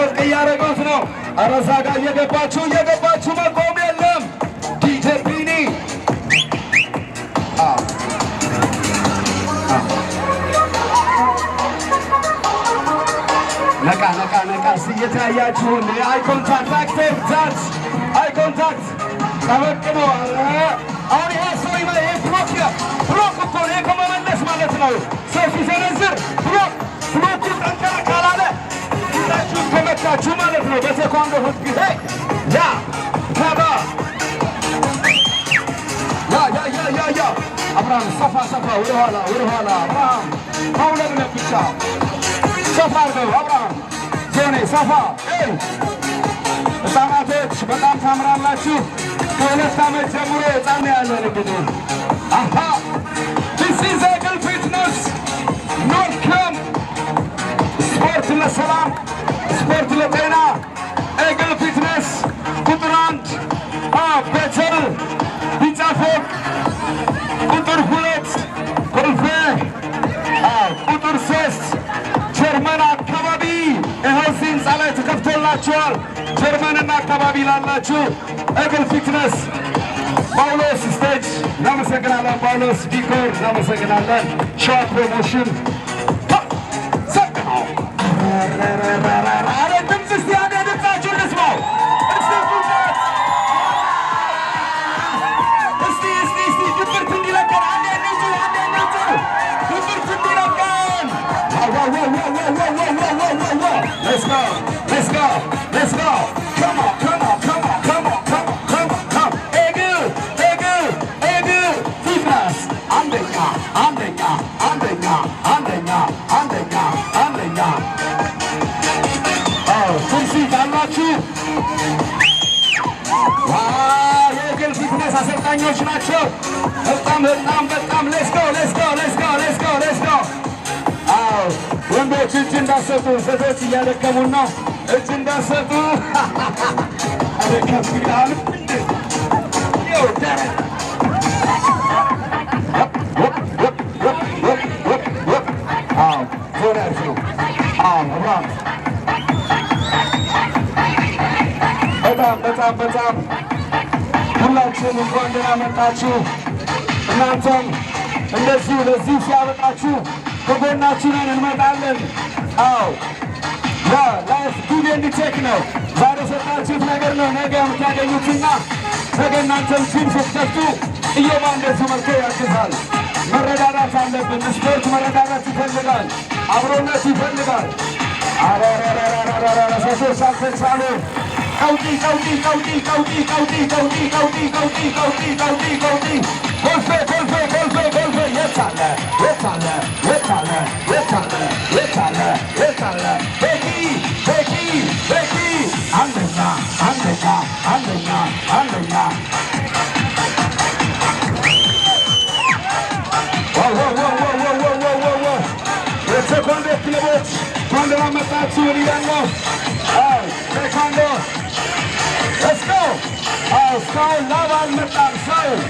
ዝቅ እያደረጉት ነው። ኧረ እዛ ጋር እየገባችሁ መቆም የለም። ዲጄ ቢኒ ነቃ እየተያያችሁን አይ ኮንታክት አይ ኮንታክት ጠበቅ ነው። አሁን ይሄ ሰው ይሄ ብሎክ እኮ ነው። ይሄ መመለስ ማለት ነው። ሰው ሲሰነዝር ብሎኩ ጠንከር ካላለ ሁላችሁም ተመታችሁ ማለት ነው። በቴኳንዶ ሕግ ጊዜ ተባ አብርሃም ሰፋ ወደኋላ አብርሃም ማውለብለብ ብቻ ሰፋ አድርገው አብርሃም ዞኔ ሰፋ ሕፃናቶች በጣም ታምራላችሁ። ከ2 ዓመት ጀምሮ ሕፃን ያለን እንግዲህ This is Eagle Fitness North Camp ስፖርት ለሰላም ስፖርት ለጤና Eagle Fitness ቁጥር 1 ቤተል ቢጫ ፎቅ ቁጥር 2 ኮልፌ ቁጥር 3 ጀርመን አካባቢ ይኸው ህንፃ ላይ ተከፍቶላችኋል። ጀርመንና አካባቢ ላላችሁ Eagle Fitness ጳውሎስ ስቴጅ እናመሰግናለን። ጳውሎስ ዲኮር እናመሰግናለን። ሸዋ ፕሮሞሽን ሰቅነው ድምፅ እስቲ አንዴ ድምፃችሁን ልስማው። እስቲ ድብርት እንዲለቀን አንዴ ንጩ ድብርት እንዲለቀን Let's go come on የእግር ፊትነስ አሰልጣኞች ናቸው። በጣም ሌትስ ጎ ወንዶች እጅ እንዳሰጡ ሴቶች እያደከሙን ነው። እጅ እንዳሰጡ አደከም ይላል በጣም ሁላችሁም እንኳን ደህና መጣችሁ። እናንተም እንደዚሁ ለዚህ ሲያበቃችሁ ከጎናችሁ ነን፣ እንመጣለን። ላይፍ ጊቭ ኤንድ ቴክ ነው። ዛሬ የሰጣችሁት ነገር ነው ነገ የምታገኙትና ነገ እናንተም ጂም ስትከፍቱ እየማ እንደዚህ መልኩ ያግዛል። መረዳዳት አለብን። ስፖርት መረዳዳት ይፈልጋል፣ አብሮነት ይፈልጋል። ሴቶች አልተቻሉ ቀውጢ ጎልፌ የታለ ቤኪ አንደኛ የቴኳንዶ ክለቦች እንኳን ደህና መጣችሁ እያለሁ ቴኳንዶ Let's go! እስካሁን ላብ አልመጣም። እስካሁን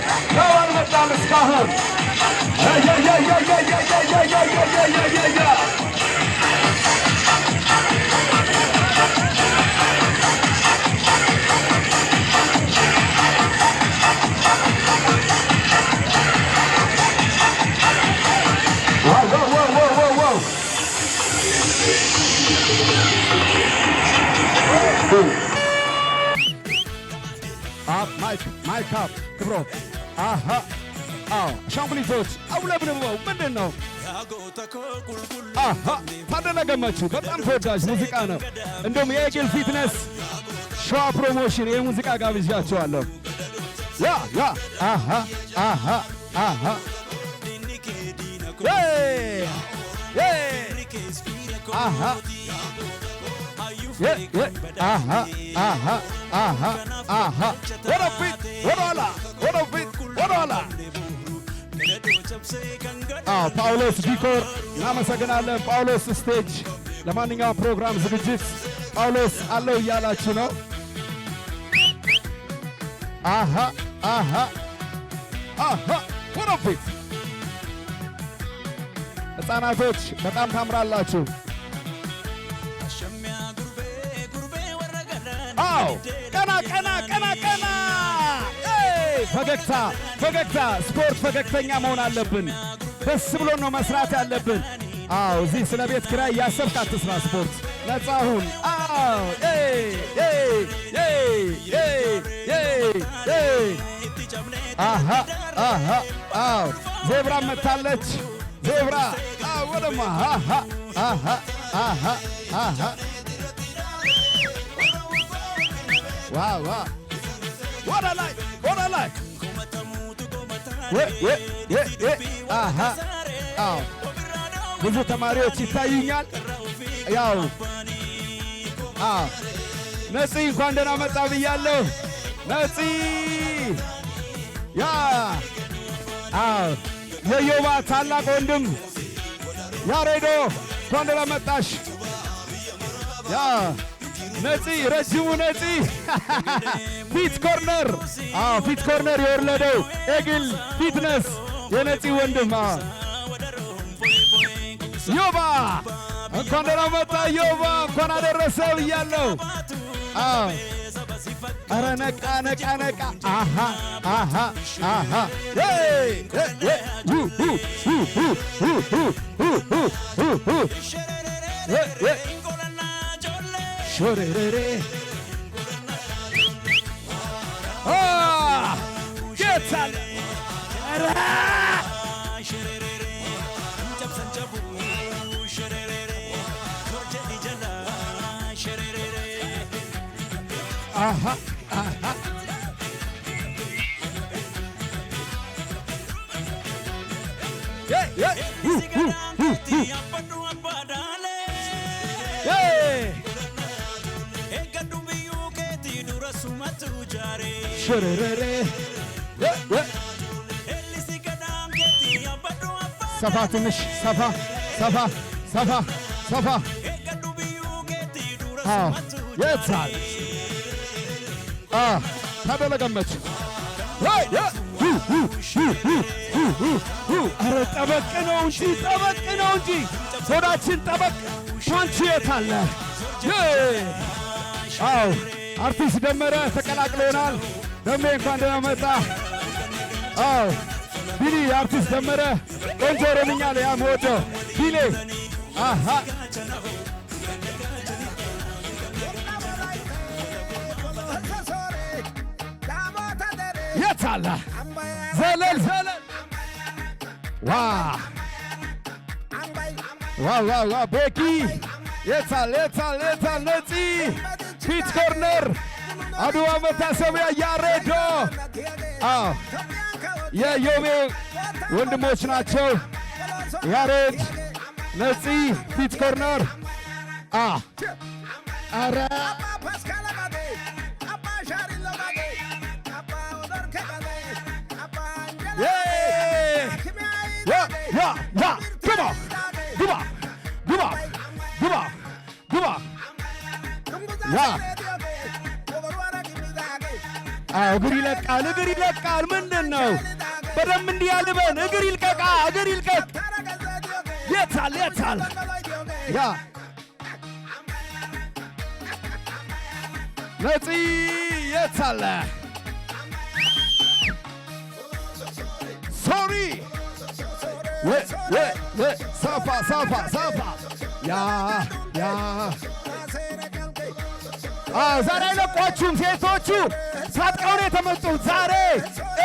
ማይክ አፕ ክብሮ ሻምፕሊቶች አውለብልበው ምንድን ነው? ታደለ ገመቹ በጣም ተወዳጅ ሙዚቃ ነው። እንደውም የኤግል ፊትነስ ሸዋ ፕሮሞሽን ይህ ሙዚቃ ጋብዣቸዋለሁ። ወደኋላ ጳውሎስ ዲኮር እናመሰግናለን። ጳውሎስ ስቴጅ ለማንኛውም ፕሮግራም ዝግጅት ጳውሎስ አለው እያላችሁ ነው። ወደፊት ሕፃናቶች በጣም ታምራላችሁ። አዎ ቀና ቀና ቀና ቀና ፈገግታ ፈገግታ። ስፖርት ፈገግተኛ መሆን አለብን። ደስ ብሎ ነው መስራት ያለብን። አዎ እዚህ ስለ ቤት ኪራይ እያሰብክ አትስራ። ስፖርት ነፃ ሁን። አዎ አሃ አሃ አዎ ዜብራ መታለች። ዜብራ ወደማ አሃ አሃ አሃ አሃ ዋው ዋው ወደ ላይ ወደ ላይ አሃ አዎ ብዙ ተማሪዎች ይታዩኛል። ያው አዎ ነፂ እንኳን ደህና መጣ ብያለሁ። ነፂ ያ አዎ የዮባ ታላቅ ወንድም ያሬዶ እንኳን ደህና መጣሽ። ያ ነፂ ረጅሙ ነፂ ፊት ኮርነር አዎ ፊት ኮርነር የወለደው ኤግል ፊትነስ የነፂ ወንድም ዮባ እንኳን ደህና መጣ ዮባ፣ እንኳን አደረሰ ብያለሁ። አዎ ኧረ ነቃ ነቃ ነቃ አሃ አሃ አሃ ሾሬሬሬ ጌታል አሃ አሃ ሸረረረ ሰፋ ትንሽ ሰፋ ሰፋ ሰፋ ሰፋ የታል ታደለገመች ኧረ ጠበቅ ነው እንጂ ጠበቅ ነው እንጂ ሆዳችን ጠበቅ። ፓንች የታለ? አዎ አርቲስት ደመረ ተቀላቅሎናል። ደሜ እንኳን ደህና መጣ። አዎ ቢሊ አርቲስት ደመረ ቆንጆ ኦሮምኛ ላይ ያመወደው ቢሌ አሃ የታለ? ዘለል ዘለል ዋው ቤኪ የታል የታል የታል? ነፂ ፊት ኮርነር አድዋ መታሰቢያ ያሬዶ አዎ የዮቤ ወንድሞች ናቸው። ያሬድ ነፂ ፊት ኮርነር አረ እግር ይለቃል እግር ይለቃል። ምንድን ነው? በደንብ እንዲህ ያልበን። እግር ይልቀቃ እግር ይልቀቅ። የታል የታል? ያ ነፂ የታለ? ሶሪ ሰፋ ሰፋ ሰፋ ያ ዛሬ አይለቋችሁም ሴቶቹ ታጥቀው ነው የተመጡት ዛሬ።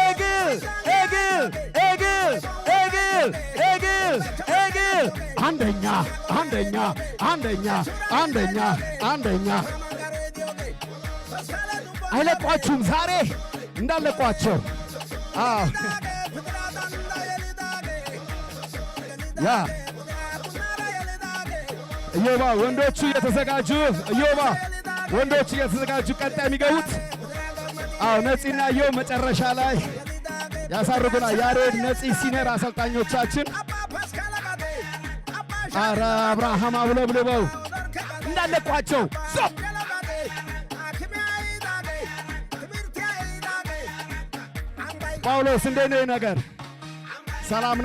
እግል እግል እግል እግል እግል እግል አንደኛ አንደኛ አንደኛ አንደኛ አንደኛ። አይለቋችሁም ዛሬ እንዳለቋቸው። ያ እዮባ ወንዶቹ እየተዘጋጁ እዮባ ወንዶቹ እየተዘጋጁ ቀጣይ የሚገቡት ነፂና እዮ መጨረሻ ላይ ያሳርጉናል። ያሬድ ነፂ ሲኒየር አሰልጣኞቻችን አረ አብርሃም አብለብልበው እንዳለቋቸው ጳውሎስ እንዴት ነው ነገር? ሰላም